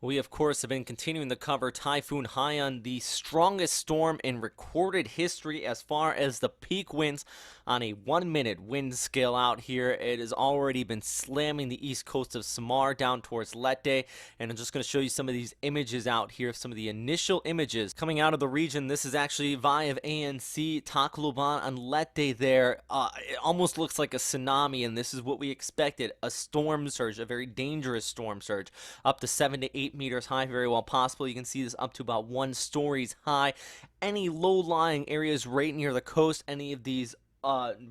We, of course, have been continuing to cover Typhoon Haiyan, the strongest storm in recorded history as far as the peak winds on a 1-minute wind scale out here. It has already been slamming the east coast of Samar down towards Leyte, and I'm just going to show you some of these images out here, some of the initial images coming out of the region. This is actually via ANC, Tacloban, and Leyte there. It almost looks like a tsunami, and this is what we expected, a storm surge, a very dangerous storm surge, up to 7 to 8 meters high, very well possible. You can see this up to about 1 stories high. Any low-lying areas right near the coast, any of these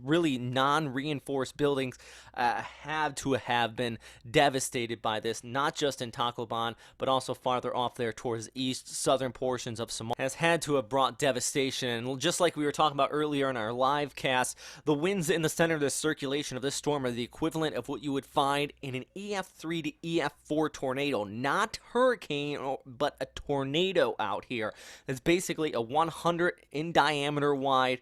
really non-reinforced buildings have to have been devastated by this, not just in Tacloban, but also farther off there towards the east, southern portions of Somalia, has had to have brought devastation. And just like we were talking about earlier in our live cast, the winds in the center of the circulation of this storm are the equivalent of what you would find in an EF3 to EF4 tornado, not hurricane, but a tornado out here. It's basically a 100 in diameter wide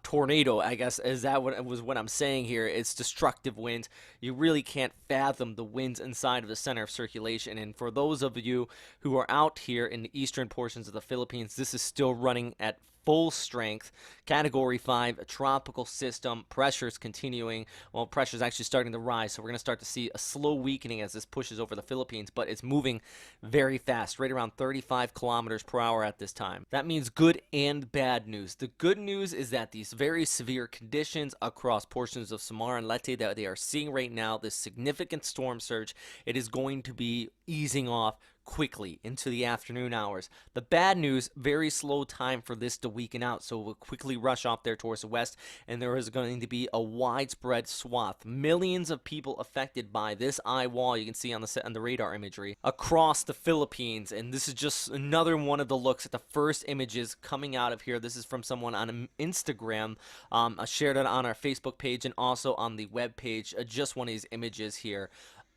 tornado, I guess, is that what I'm saying here. It's destructive winds. You really can't fathom the winds inside of the center of circulation. And for those of you who are out here in the eastern portions of the Philippines, this is still running at full strength. Category 5, a tropical system. Pressure's continuing. Well, pressure's actually starting to rise, so we're going to start to see a slow weakening as this pushes over the Philippines, but it's moving very fast, right around 35 kilometers per hour at this time. That means good and bad news. The good news is that these very severe conditions across portions of Samar and Leyte that they are seeing right now, this significant storm surge, it is going to be easing off quickly into the afternoon hours. The bad news, very slow time for this to weaken out, so we'll quickly rush off there towards the west, and there is going to be a widespread swath. Millions of people affected by this eye wall you can see on the radar imagery across the Philippines, and this is just another one of the looks at the first images coming out of here. This is from someone on Instagram. I shared it on our Facebook page and also on the web page. Just one of these images here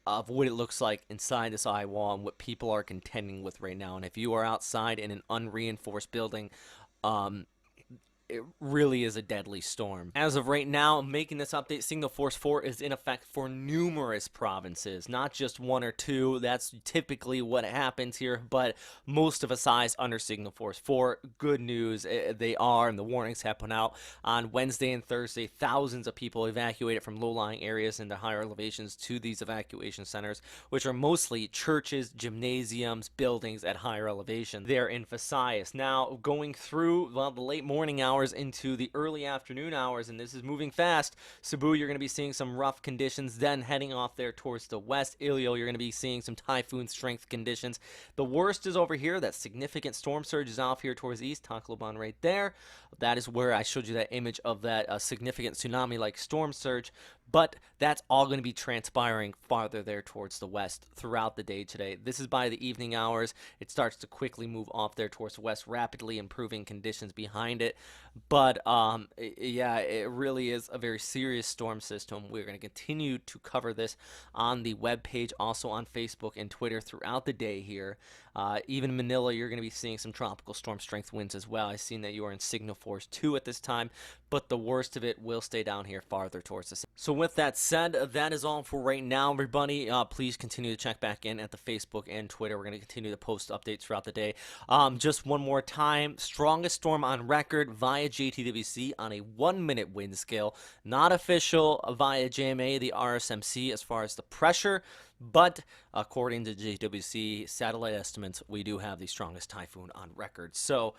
of what it looks like inside this eye wall and what people are contending with right now. And if you are outside in an unreinforced building, it really is a deadly storm. As of right now, making this update, Signal Force 4 is in effect for numerous provinces, not just one or two. That's typically what happens here, but most of a size under Signal Force 4. Good news, they are, and the warnings have put out on Wednesday and Thursday. Thousands of people evacuated from low-lying areas into higher elevations to these evacuation centers, which are mostly churches, gymnasiums, buildings at higher elevation. They're in Visayas. Now, going through, well, the late morning hours into the early afternoon hours, and this is moving fast. Cebu, you're going to be seeing some rough conditions. Then heading off there towards the west, Iloilo, you're going to be seeing some typhoon strength conditions. The worst is over here. That significant storm surge is off here towards the east, Tacloban right there. That is where I showed you that image of that significant tsunami-like storm surge. But that's all going to be transpiring farther there towards the west throughout the day today. This is by the evening hours. It starts to quickly move off there towards the west, rapidly improving conditions behind it. But yeah, it really is a very serious storm system. We're going to continue to cover this on the webpage, also on Facebook and Twitter throughout the day here. Even Manila, you're going to be seeing some tropical storm strength winds as well. I've seen that you are in Signal Force 2 at this time, but the worst of it will stay down here farther towards the. So with that said, that is all for right now, everybody. Please continue to check back in at the Facebook and Twitter. We're going to continue to post updates throughout the day. Just one more time, strongest storm on record via JTWC on a 1-minute wind scale. Not official via JMA, the RSMC, as far as the pressure. But according to JWC satellite estimates, we do have the strongest typhoon on record. So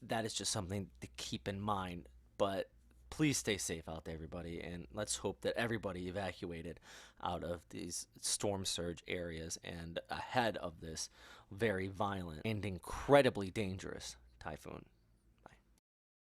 that is just something to keep in mind. But please stay safe out there, everybody, and let's hope that everybody evacuated out of these storm surge areas and ahead of this very violent and incredibly dangerous typhoon.